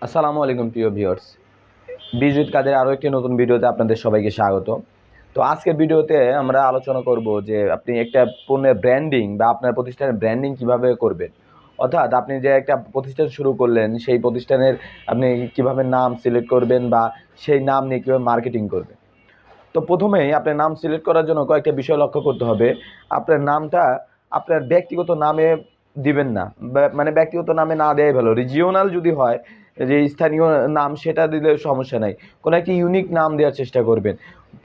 আসসালামু আলাইকুম প্রিয় ভিউয়ার্স। বিজনেস কাজের আরও একটি নতুন ভিডিওতে আপনাদের সবাইকে স্বাগত। তো আজকের ভিডিওতে আমরা আলোচনা করব যে আপনি একটা পণ্যের ব্র্যান্ডিং বা আপনার প্রতিষ্ঠানের ব্র্যান্ডিং কিভাবে করবেন। অর্থাৎ আপনি যে একটা প্রতিষ্ঠান শুরু করলেন, সেই প্রতিষ্ঠানের আপনি কিভাবে নাম সিলেক্ট করবেন বা সেই নাম নিয়ে কীভাবে মার্কেটিং করবেন। তো প্রথমেই আপনার নাম সিলেক্ট করার জন্য কয়েকটা বিষয় লক্ষ্য করতে হবে। আপনার নামটা আপনার ব্যক্তিগত নামে দিবেন না, মানে ব্যক্তিগত নামে না দেওয়াই ভালো। রিজিওনাল যদি হয়, যে স্থানীয় নাম, সেটা দিলে সমস্যা নাই। কোনো একটি ইউনিক নাম দেওয়ার চেষ্টা করবেন।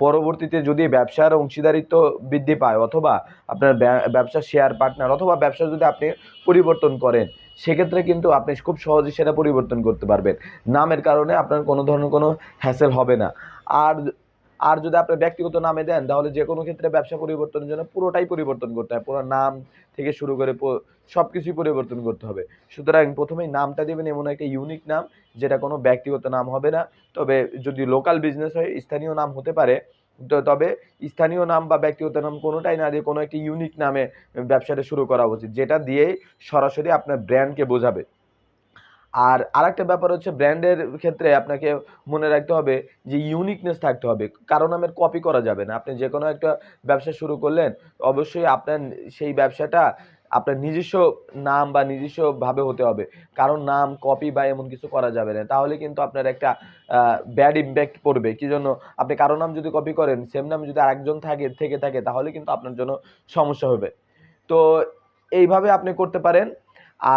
পরবর্তীতে যদি ব্যবসার অংশীদারিত্ব বৃদ্ধি পায়, অথবা আপনার ব্যবসার শেয়ার পার্টনার, অথবা ব্যবসা যদি আপনি পরিবর্তন করেন, সেক্ষেত্রে কিন্তু আপনি খুব সহজেই সেটা পরিবর্তন করতে পারবেন। নামের কারণে আপনার কোনো ধরনের কোনো হ্যাসেল হবে না। আর আর যদি আপনার ব্যক্তিগত নামে দেন, তাহলে যে কোনো ক্ষেত্রে ব্যবসা পরিবর্তনের জন্য পুরোটাই পরিবর্তন করতে হয়। পুরো নাম থেকে শুরু করে সব কিছুই পরিবর্তন করতে হবে। সুতরাং প্রথমেই নামটা দেবেন এমন একটা ইউনিক নাম, যেটা কোনো ব্যক্তিগত নাম হবে না। তবে যদি লোকাল বিজনেস হয়, স্থানীয় নাম হতে পারে। তবে স্থানীয় নাম বা ব্যক্তিগত নাম কোনোটাই না দিয়ে কোনো একটা ইউনিক নামে ব্যবসাটা শুরু করা উচিত, যেটা দিয়েই সরাসরি আপনার ব্র্যান্ডকে বোঝাবে। আর আরেকটা ব্যাপার হচ্ছে, ব্র্যান্ডের ক্ষেত্রে আপনাকে মনে রাখতে হবে যে ইউনিকনেস থাকতে হবে। কারো নামের কপি করা যাবে না। আপনি যেকোনো একটা ব্যবসা শুরু করলেন, অবশ্যই আপনার সেই ব্যবসাটা আপনার নিজস্ব নাম বা নিজস্বভাবে হতে হবে। কারণ নাম কপি বা এমন কিছু করা যাবে না। তাহলে কিন্তু আপনার একটা ব্যাড ইমপ্যাক্ট পড়বে। কি জন্য? আপনি কারো নাম যদি কপি করেন, সেম নাম যদি আরেকজন থেকে থাকে, তাহলে কিন্তু আপনার জন্য সমস্যা হবে। তো এইভাবে আপনি করতে পারেন।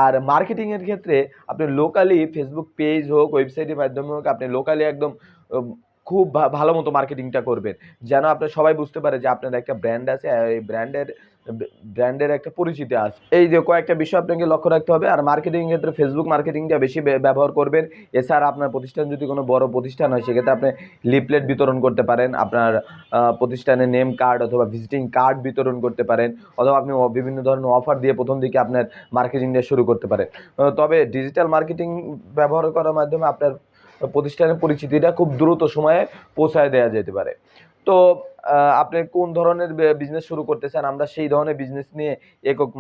আর মার্কেটিং এর ক্ষেত্রে আপনি লোকালি ফেসবুক পেজ হোক, ওয়েবসাইটের মাধ্যমে হোক, আপনি লোকালি একদম উম খুব ভালো মতো মার্কেটিংটা করবেন। যেন আপনার সবাই বুঝতে পারে যে আপনার একটা ব্র্যান্ড আছে, আর এই ব্র্যান্ডের একটা পরিচিতি আছে। এই যে কয়েকটা বিষয় আপনাকে লক্ষ্য রাখতে হবে। আর মার্কেটিং এর ক্ষেত্রে ফেসবুক মার্কেটিংটা বেশি ব্যবহার করবেন। এছাড়া আপনার প্রতিষ্ঠান যদি কোনো বড় প্রতিষ্ঠান হয়, সেক্ষেত্রে আপনি লিফলেট বিতরণ করতে পারেন। আপনার প্রতিষ্ঠানের নেম কার্ড অথবা ভিজিটিং কার্ড বিতরণ করতে পারেন। অথবা আপনি বিভিন্ন ধরনের অফার দিয়ে প্রথম দিকে আপনার মার্কেটিংটা শুরু করতে পারেন। তবে ডিজিটাল মার্কেটিং ব্যবহার করার মাধ্যমে আপনার প্রতিষ্ঠানের পরিচিতিটা খুব দ্রুত সময়ে পৌঁছায় দেওয়া যেতে পারে। তো আপনি কোন ধরনের বিজনেস শুরু করতে চান? আমরা সেই ধরনের বিজনেস নিয়ে একক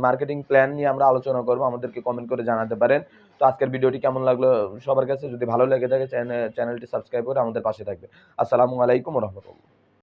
মার্কেটিং প্ল্যান নিয়ে আমরা আলোচনা করব। আমাদেরকে কমেন্ট করে জানাতে পারেন। তো আজকের ভিডিওটি কেমন লাগলো সবার কাছে? যদি ভালো লেগে থাকে, চ্যানেলটি সাবস্ক্রাইব করে আমাদের পাশে থাকবেন। আসসালামু আলাইকুম ওয়া রাহমাতুল্লাহ।